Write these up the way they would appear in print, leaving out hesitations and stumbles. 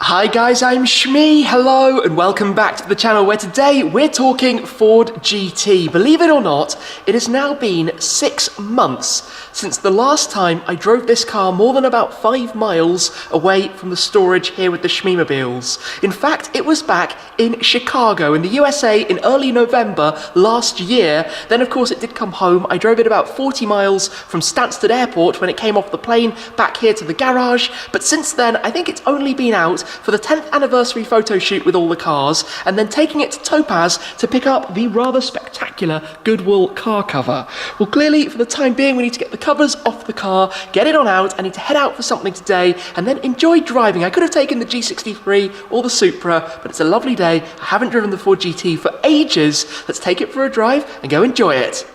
Hi guys, I'm Shmi, hello and welcome back to the channel where today we're talking Ford GT. Believe it or not, it has now been 6 months since the last time I drove this car more than about 5 miles away from the storage here with the Shmi-mobiles. In fact, it was back in Chicago in the USA in early November last year. Then of course it did come home. I drove it about 40 miles from Stansted Airport when it came off the plane back here to the garage. But since then, I think it's only been out for the 10th anniversary photo shoot with all the cars, and then taking it to Topaz to pick up the rather spectacular Goodwill car cover. Well, clearly for the time being we need to get the covers off the car, get it on out. I need to head out for something today and then enjoy driving. I could have taken the G63 or the Supra, but it's a lovely day. I haven't driven the Ford GT for ages. Let's take it for a drive and go enjoy it.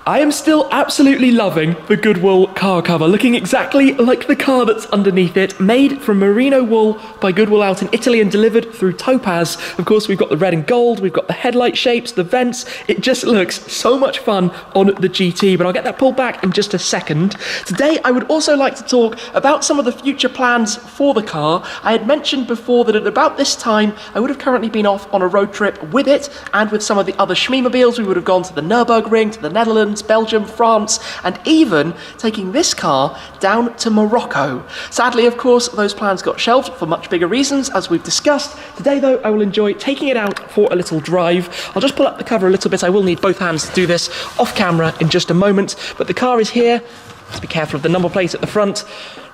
I am still absolutely loving the Goodwill car cover, looking exactly like the car that's underneath it, made from merino wool by Goodwill out in Italy and delivered through Topaz. Of course, we've got the red and gold, we've got the headlight shapes, the vents. It just looks so much fun on the GT, but I'll get that pulled back in just a second. Today, I would also like to talk about some of the future plans for the car. I had mentioned before that at about this time, I would have currently been off on a road trip with it and with some of the other Shmi-mobiles. We would have gone to the Nürburgring, to the Netherlands, Belgium, France, and even taking this car down to Morocco. Sadly, of course, those plans got shelved for much bigger reasons, as we've discussed. Today, though, I will enjoy taking it out for a little drive. I'll just pull up the cover a little bit. I will need both hands to do this off camera in just a moment, but the car is here. Let's be careful of the number plate at the front.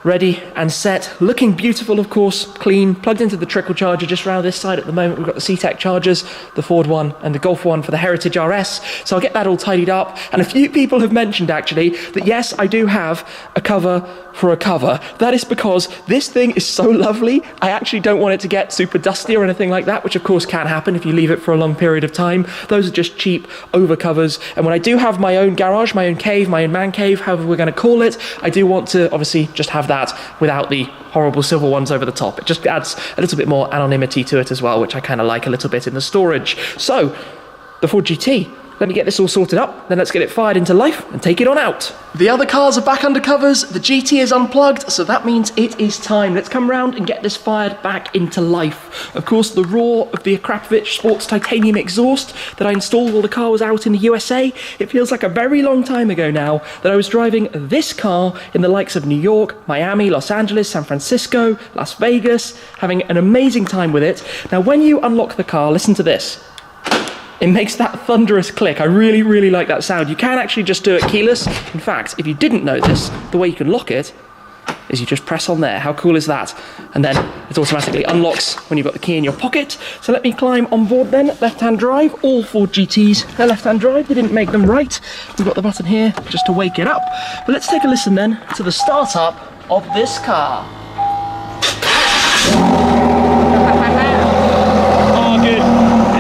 Ready and set, looking beautiful, of course, clean, plugged into the trickle charger just around this side at the moment. We've got the C-Tech chargers, the Ford one and the Golf one for the Heritage RS, so I'll get that all tidied up. And a few people have mentioned actually that yes, I do have a cover for a cover. That is because this thing is so lovely. I actually don't want it to get super dusty or anything like that, which of course can happen if you leave it for a long period of time. Those are just cheap over covers. And when I do have my own garage, my own cave, my own man cave, however we're going to call it, I do want to obviously just have that without the horrible silver ones over the top. It just adds a little bit more anonymity to it as well, which I kind of like a little bit in the storage. So, the Ford GT. Let me get this all sorted up, then let's get it fired into life and take it on out. The other cars are back under covers, the GT is unplugged, so that means it is time. Let's come round and get this fired back into life. Of course, the roar of the Akrapovic Sports titanium exhaust that I installed while the car was out in the USA, it feels like a very long time ago now that I was driving this car in the likes of New York, Miami, Los Angeles, San Francisco, Las Vegas, having an amazing time with it. Now, when you unlock the car, listen to this. It makes that thunderous click. I really, really like that sound. You can actually just do it keyless. In fact, if you didn't know this, the way you can lock it is you just press on there. How cool is that? And then it automatically unlocks when you've got the key in your pocket. So let me climb on board then. Left-hand drive. All Ford GTs, they're left-hand drive. They didn't make them right. We've got the button here just to wake it up. But let's take a listen then to the start-up of this car. Oh, good.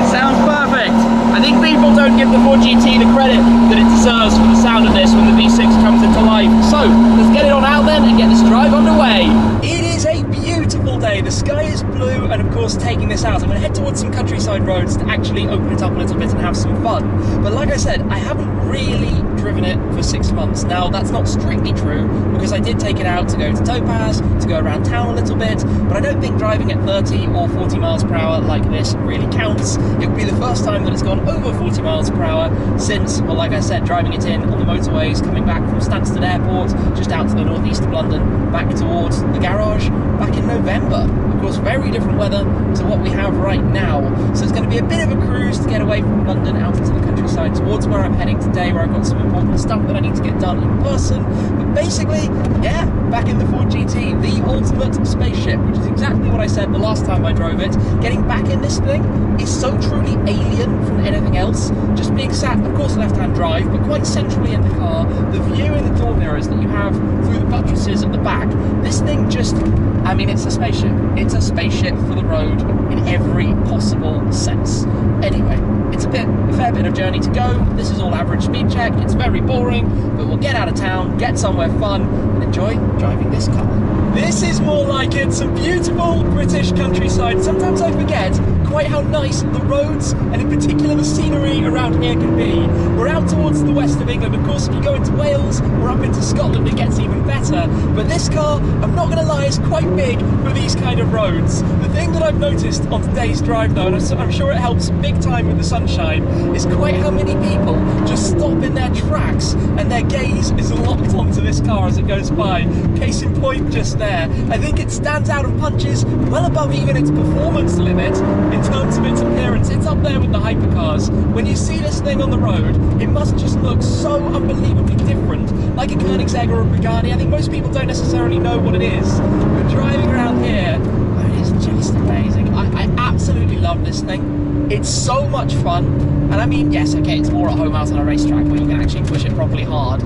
It sounds perfect. I think people don't give the Ford GT the credit that it deserves for the sound of this when the V6 comes into life. So, let's get it on out then and get this drive underway. It is a beautiful day. The sky is blue, and of course, taking this out, I'm going to head towards some countryside roads to actually open it up a little bit and have some fun. But like I said, I haven't really driven it for 6 months. Now, that's not strictly true, because I did take it out to go to Topaz, to go around town a little bit, but I don't think driving at 30 or 40 miles per hour like this really counts. It would be the first time that it's gone over 40 miles per hour since, well, like I said, driving it in on the motorways, coming back from Stansted Airport, just out to the northeast of London, back towards the garage, back in November. Of course, very different weather to what we have right now. So it's going to be a bit of a cruise to get away from London out into the countryside towards where I'm heading today, where I've got some important stuff that I need to get done in person. But basically, yeah, back in the Ford GT, the ultimate spaceship, which is exactly what I said the last time I drove it. Getting back in this thing is so truly alien from anything else. Just being sat, of course, left-hand drive, but quite centrally in the car, the view in the door mirrors that you have through the buttresses at the back, this thing just, I mean, it's a spaceship. It's a spaceship for the road in every possible sense. Anyway, it's a fair bit of journey to go. This is all average speed check. It's very boring, but we'll get out of town, get somewhere fun, and enjoy driving this car. This is more like it. Some beautiful British countryside. Sometimes I forget quite how nice the roads and in particular the scenery around here can be. We're out towards the west of England. Of course, if you go into Wales or up into Scotland, it gets even better. But this car, I'm not going to lie, is quite big for these kind of roads. The thing that I've noticed on today's drive though, and I'm sure it helps big time with the sunshine, is quite how many people just stop in their tracks and their gaze is locked onto this car as it goes by. Case in point just there. I think it stands out and punches well above even its performance limit in terms of its appearance. It's up there with the hypercars. When you see this thing on the road, it must just look so unbelievably different, like a Koenigsegg or a Pagani. I think most people don't necessarily know what it is, but driving around here, I mean, it's just amazing. I absolutely love this thing. It's so much fun, and I mean, yes, okay, it's more at home out on a racetrack where you can actually push it properly hard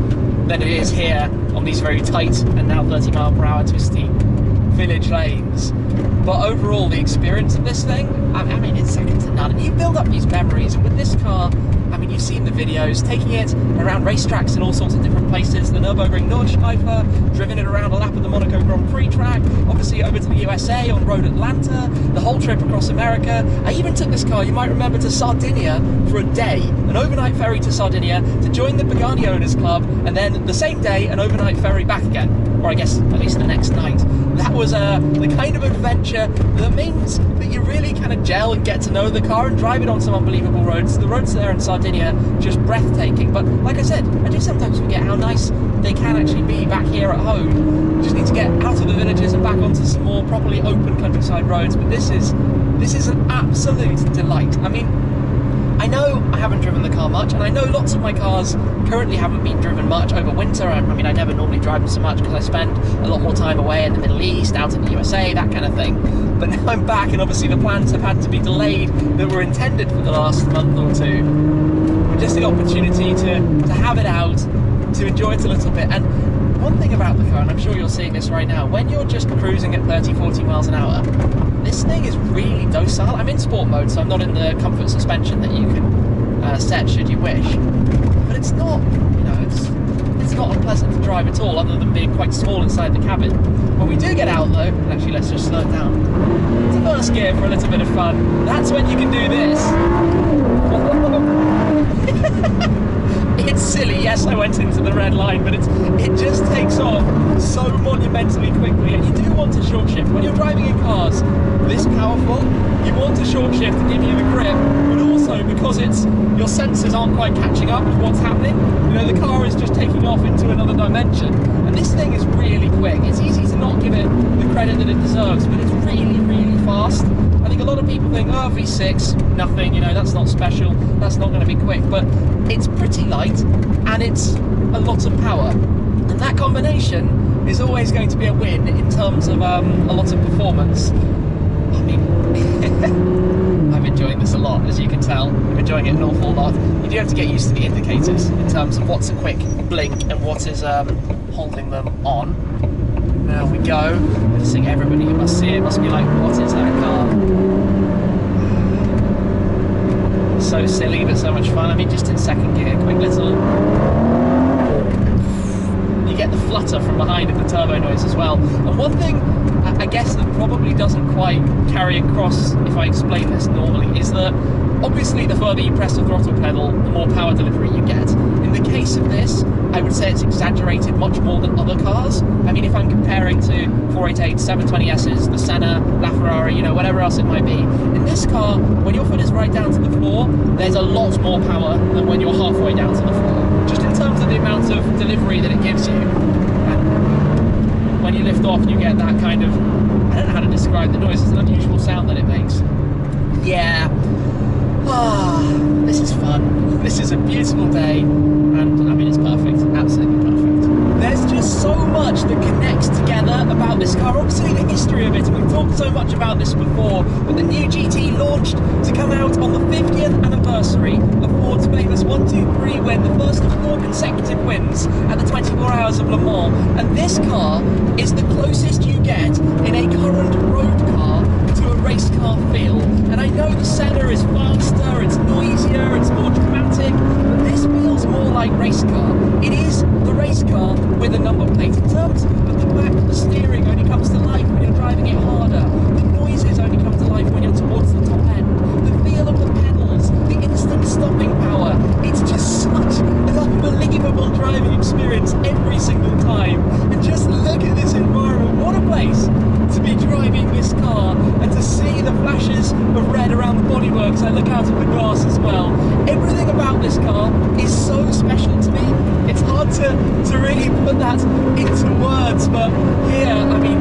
than it is here on these very tight and now 30-mile-per-hour twisty village lanes. But overall, the experience of this thing, I mean, it's second to none. And you build up these memories, and with this car, I mean, you've seen the videos, taking it around racetracks in all sorts of different places, the Nürburgring Nordschleife, driven it around a lap of the Monaco Grand Prix track, obviously over to the USA on Road Atlanta, the whole trip across America. I even took this car, you might remember, to Sardinia for a day, an overnight ferry to Sardinia to join the Pagani Owners Club, and then the same day, an overnight ferry back again, or I guess at least the next night. That was the kind of adventure that means that you really kind of gel and get to know the car and drive it on some unbelievable roads. The roads there in Sardinia, just breathtaking. But like I said, I do sometimes forget how nice they can actually be back here at home. You just need to get out of the villages and back onto some more properly open countryside roads. But this is an absolute delight. I mean, I know I haven't driven the car much, and I know lots of my cars currently haven't been driven much over winter. I mean, I never normally drive them so much because I spend a lot more time away in the Middle East, out in the USA, that kind of thing. But now I'm back, and obviously the plans have had to be delayed that were intended for the last month or two. But just the opportunity to have it out, to enjoy it a little bit. And one thing about the car, and I'm sure you're seeing this right now, when you're just cruising at 30, 40 miles an hour, this thing is really docile. I'm in sport mode, so I'm not in the comfort suspension that you can set should you wish. But it's not, you know, it's not unpleasant to drive at all, other than being quite small inside the cabin. When we do get out though, and actually let's just slow it down, to first gear for a little bit of fun, that's when you can do this. It's silly, yes, I went into the red line, but it just takes off so monumentally quickly, and you do want to short shift. When you're driving in cars this powerful, you want to short shift to give you the grip, but also because your senses aren't quite catching up with what's happening. You know, the car is just taking off into another dimension, and this thing is really quick. It's easy to not give it the credit that it deserves, but it's really, really fast. I think a lot of people think, oh, V6, nothing, you know, that's not special, that's not going to be quick, but it's pretty light, and it's a lot of power. And that combination is always going to be a win in terms of a lot of performance. I mean, I'm enjoying this a lot, as you can tell. I'm enjoying it an awful lot. You do have to get used to the indicators in terms of what's a quick blink and what is holding them on. There we go. I just think everybody who must see it must be like, what is that car? So silly, but so much fun. I mean, just in second gear, quick little... You get the flutter from behind of the turbo noise as well. And one thing, I guess, that probably doesn't quite carry across if I explain this normally, is that obviously the further you press the throttle pedal, the more power delivery you get. In the case of this, I would say it's exaggerated much more than other cars. I mean, if I'm comparing to 488, 720Ss, the Senna, LaFerrari, you know, whatever else it might be, in this car, when your foot is right down to the floor, there's a lot more power than when you're halfway down to the floor. Just in terms of the amount of delivery that it gives you. And when you lift off, you get that kind of, I don't know how to describe the noise, it's an unusual sound that it makes. Yeah. This is fun. This is a beautiful day, and I mean, it's perfect, absolutely perfect. There's just so much that connects together about this car. Obviously the history of it, and we've talked so much about this before, but the new GT launched to come out on the 50th anniversary of Ford's famous 1-2-3 win, the first of 4 consecutive wins at the 24 Hours of Le Mans, and this car is the closest you get in a current road car to a race car feel. And I know the Senna is faster, it's noisier, it's more dramatic, but this feels more like race car. It is the race car with a number plate. In terms of the back, the steering only comes to life when you're driving it harder. The noises only come to life when you're towards the top end. The feel of the pedals, the instant stopping power. It's just such an unbelievable driving experience every single time. And just look at this that into words, but here, I mean,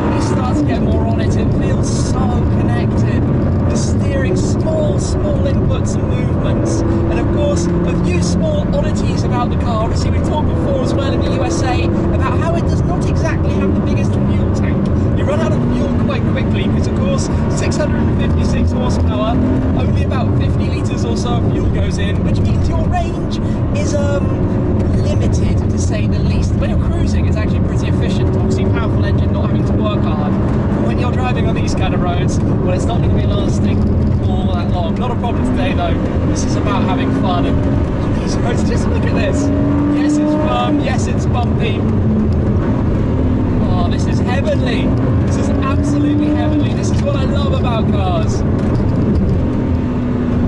when you start to get more on it, it feels so connected. The steering, small inputs and movements, and of course a few small oddities about the car. Obviously we've talked before as well in the USA about how it does not exactly have the biggest fuel tank. You run out of fuel quite quickly because of course 656 horsepower, only about 50 litres or so of fuel goes in, which means your range is limited to say the least. When you're cruising it's actually pretty efficient, obviously powerful engine, not having to work hard. But when you're driving on these kind of roads, well, it's not going to be lasting all that long. Not a problem today though. This is about having fun, and on these roads, just look at this. Yes, it's firm, yes, it's bumpy. Oh, this is heavenly. This is absolutely heavenly. This is what I love about cars.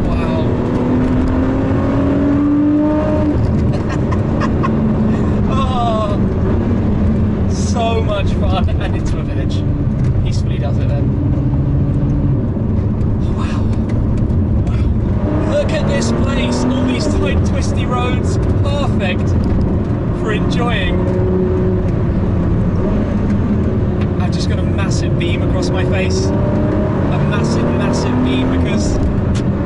Wow. Oh, so much fun, and into a village. Peacefully does it then. Look at this place, all these tight twisty roads, perfect for enjoying. I've just got a massive beam across my face, a massive beam, because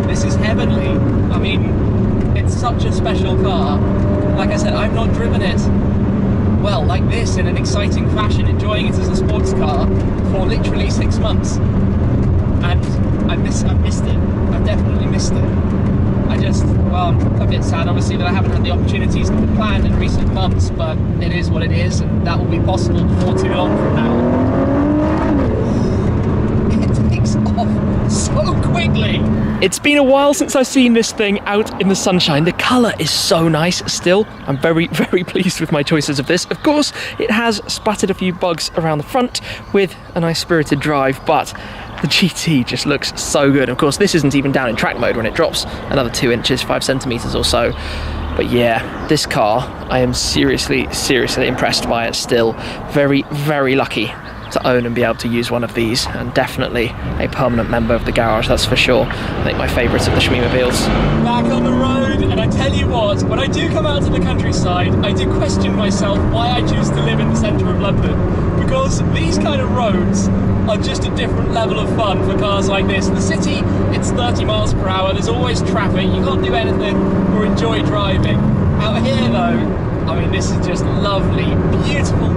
this is heavenly. I mean, it's such a special car. Like I said, I've not driven it, well, like this in an exciting fashion, enjoying it as a sports car for literally 6 months. And I've missed it. I've definitely missed it. Well, I'm a bit sad obviously that I haven't had the opportunities that were planned in recent months, but it is what it is, and that will be possible before too long from now. It takes off so quickly. It's been a while since I've seen this thing out in the sunshine. The colour is so nice still. I'm very pleased with my choices of this. Of course, it has splattered a few bugs around the front with a nice spirited drive, but the GT just looks so good. Of course, this isn't even down in track mode when it drops another 2 inches, 5 centimeters or so. But yeah, this car, I am seriously impressed by it still. Very lucky to own and be able to use one of these, and definitely a permanent member of the garage, that's for sure. I think my favourite of the Shmeemobiles. Back on the road, and I tell you what, when I do come out to the countryside, I do question myself why I choose to live in the centre of London, because these kind of roads are just a different level of fun for cars like this. In the city, it's 30 miles per hour, there's always traffic, you can't do anything or enjoy driving. Out here though, I mean, this is just lovely, beautiful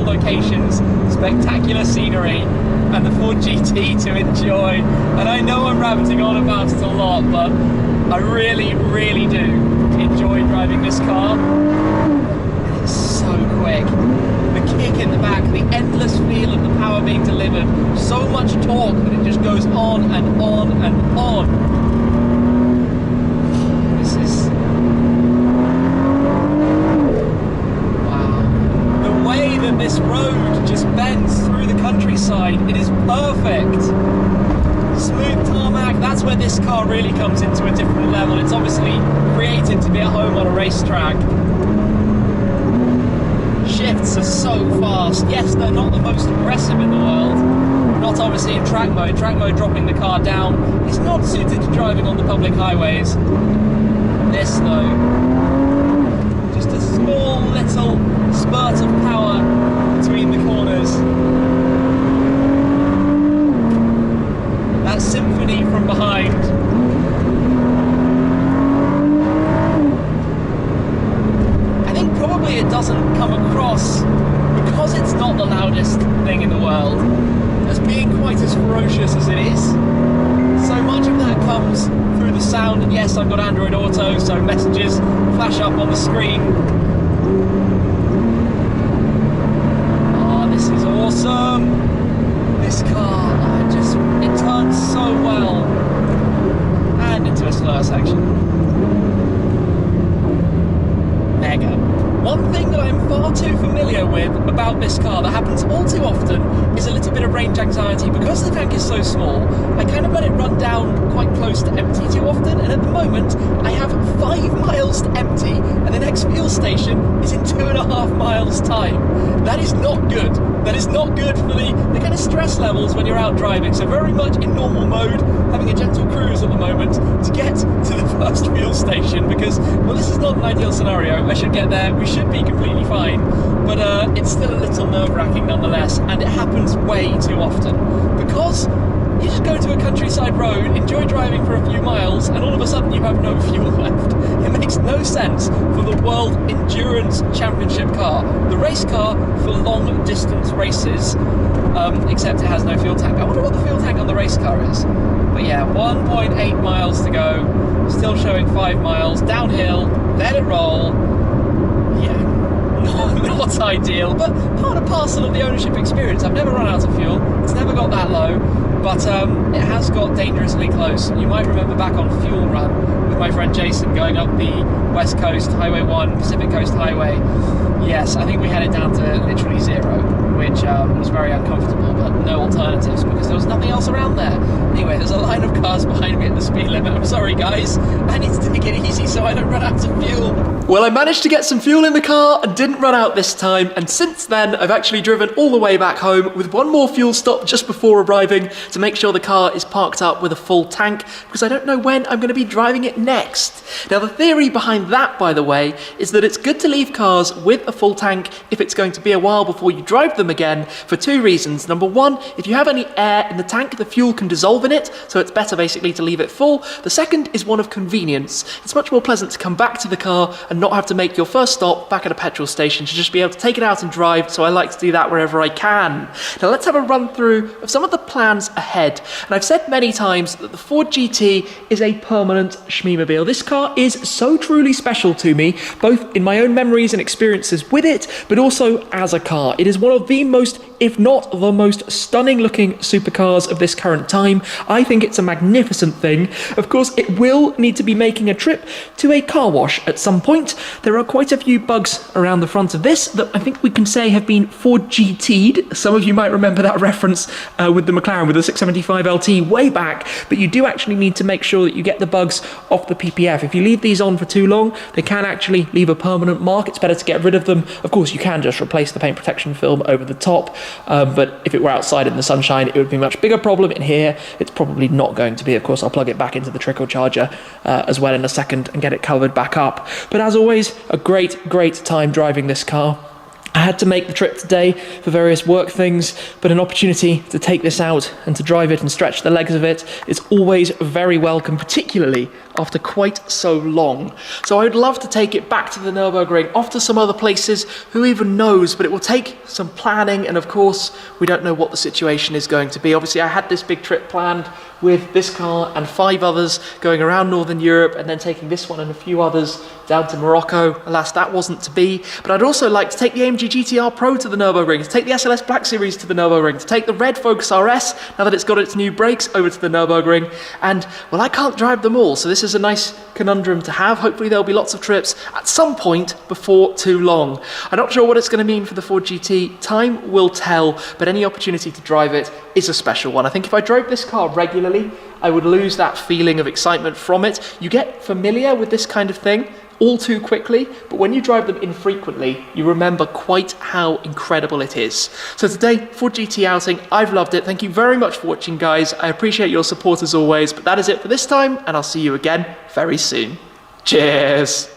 locations, spectacular scenery, and the Ford GT to enjoy. And I know I'm rabbiting on about it a lot, but I really do enjoy driving this car. It's so quick. The kick in the back, the endless feel of the power being delivered, so much torque that it just goes on and on and on. This is... that this road just bends through the countryside. It is perfect. Smooth tarmac, that's where this car really comes into a different level. It's obviously created to be at home on a racetrack. Shifts are so fast. Yes, they're not the most impressive in the world. Not obviously in track mode. Track mode dropping the car down is not suited to driving on the public highways. This though, just a small little spurt of power between the corners. That symphony from behind. I think probably it doesn't come across, because it's not the loudest thing in the world, as being quite as ferocious as it is. So much of that comes through the sound, and yes, I've got Android Auto, so messages flash up on the screen. Oh, this is awesome. This car, it turns so well. And into a slower section. Mega. One thing that I'm far too familiar with about this car that happens all too often is a little bit of range anxiety. Because the tank is so small, I kind of let it run down quite close to empty too often, and at the moment I have 5 miles to empty, and the next fuel station is in 2.5 miles time. That is not good. that is not good for the kind of stress levels when you're out driving. So very much in normal mode, having a gentle cruise at the moment to get to the first fuel station, because, well, this is not an ideal scenario. I should get there, we should be completely fine, but it's still a little nerve-wracking nonetheless, and it happens way too often, because you just go to a countryside road, enjoy driving for a few miles, and all of a sudden you have no fuel left. It makes no sense for the World Endurance Championship car, the race car for long distance races, except it has no fuel tank. I wonder what the fuel tank on the race car is. But yeah, 1.8 miles to go, still showing 5 miles, downhill, let it roll. Yeah, not ideal, but part and parcel of the ownership experience. I've never run out of fuel, it's never got that low, but it has got dangerously close. You might remember back on Fuel Run with my friend Jason going up the West Coast Highway 1, Pacific Coast Highway. Yes, I think we had it down to literally 0, which was very uncomfortable, but no alternatives because there was nothing else around there. Anyway, there's a line of cars behind me at the speed limit. I'm sorry guys, I need to take it easy so I don't run out of fuel. Well, I managed to get some fuel in the car and didn't run out this time, and since then I've actually driven all the way back home with one more fuel stop just before arriving to make sure the car is parked up with a full tank, because I don't know when I'm going to be driving it next. Now the theory behind that, by the way, is that it's good to leave cars with a full tank if it's going to be a while before you drive them again, for 2 reasons. Number 1, if you have any air in the tank, the fuel can dissolve in it, so it's better basically to leave it full. The second is one of convenience. It's much more pleasant to come back to the car and not have to make your first stop back at a petrol station, to just be able to take it out and drive, so I like to do that wherever I can. Now let's have a run through of some of the plans ahead. And I've said many times that the Ford GT is a permanent schmeemobile. This car is so truly special to me, both in my own memories and experiences with it, but also as a car. It is one of the most, if not the most stunning looking supercars of this current time. I think it's a magnificent thing. Of course, it will need to be making a trip to a car wash at some point. There are quite a few bugs around the front of this that I think we can say have been Ford GT'd. Some of you might remember that reference with the McLaren with the 675 LT way back, but you do actually need to make sure that you get the bugs off the PPF. If you leave these on for too long, they can actually leave a permanent mark. It's better to get rid of them. Of course, you can just replace the paint protection film over the top, but if it were outside in the sunshine, it would be a much bigger problem. In here, it's probably not going to be. Of course, I'll plug it back into the trickle charger as well in a second and get it covered back up. But as always, a great time driving this car. I had to make the trip today for various work things, but an opportunity to take this out and to drive it and stretch the legs of it is always very welcome, particularly after quite so long. So I would love to take it back to the Nürburgring, off to some other places, who even knows, but it will take some planning, and of course we don't know what the situation is going to be. Obviously I had this big trip planned with this car and 5 others going around Northern Europe, and then taking this one and a few others down to Morocco. Alas, that wasn't to be. But I'd also like to take the AMG GTR Pro to the Nürburgring, to take the SLS Black Series to the Nürburgring, to take the red Focus RS, now that it's got its new brakes, over to the Nürburgring. And, well, I can't drive them all, so this is a nice conundrum to have. Hopefully there'll be lots of trips at some point before too long. I'm not sure what it's going to mean for the Ford GT. Time will tell, but any opportunity to drive it is a special one. I think if I drove this car regularly, I would lose that feeling of excitement from it. You get familiar with this kind of thing all too quickly, but when you drive them infrequently, you remember quite how incredible it is. So today, Ford GT outing, I've loved it. Thank you very much for watching, guys. I appreciate your support as always, but that is it for this time, and I'll see you again very soon. Cheers!